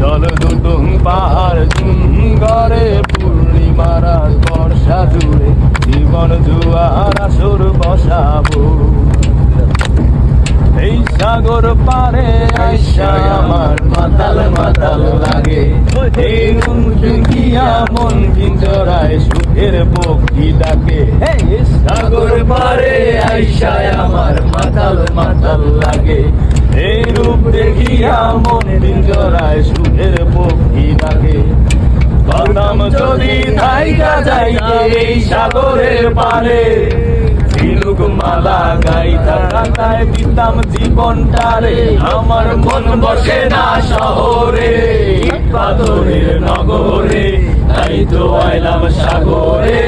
জল দুটুং পাহাড় ঘরে পূর্ণিমারা বর্ষা জুড়ে জীবন জুয়ার আসর বসাবো। এই সাগর পারে আইসা আমার মাতাল মাতাল লাগে, এই মন দেখিয়া মন পিঞ্জরায় সুখের পক্ষী ডাকে। সাগর পারে আইসা আমার মাতাল মাতাল লাগে, এই রূপ দেখিয়া মন পিঞ্জরায় সুখের পক্ষী ডাকে। বাদাম যদি থাইকা যাইতে এই সাগরের পারে, ঝিনুক মালা গাইতা কাটায় দিতাম জীবনটারে। আমার মন বসে না শহরে, ইট পাথরের নগরে, তাই তো আইলাম সাগরে,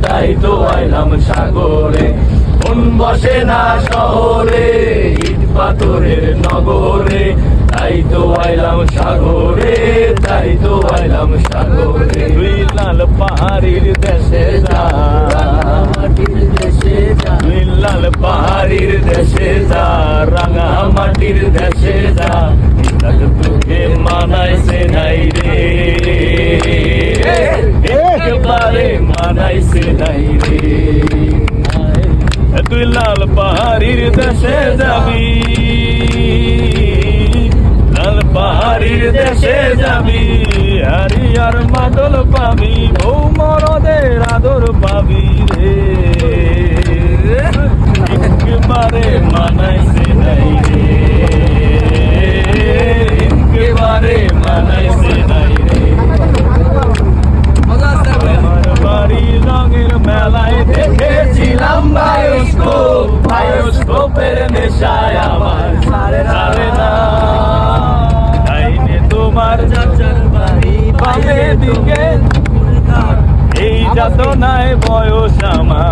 তাই তো আইলাম সাগরে। মন বসে না শহরে, ইট পাথরের নগরে, তাই তো আইলাম সাগরে, তাই তো আইলাম সাগরে। তুই লাল পাহাড়ির দেশে যা, তুই লাল পাহাড়ির দেশে যা, রাঙা মাটির দেশে যা, তোকে মানাইছে নাই রে, একেবারে মানাইছে নাই রে। তুই লাল পাহাড়ির দেশে যাবি, লাল পাহাড়ির দেশে যাবি, হারিয়ার মাদল পাবি, বউ মরদের আদর পাবি রে, একেবারে মানাইছে নাই রে, একেবারে মানাইছে নাই রে। আমার বাড়ি রঙের মেলায় দেখেছিলাম বায়োস্কোপ, বায়োস্কোপের নেশায় আমার সারে না। ডাইনে তোমার চাচার বাড়ি, বামে দিকে এই যাতনায় বয়স আমার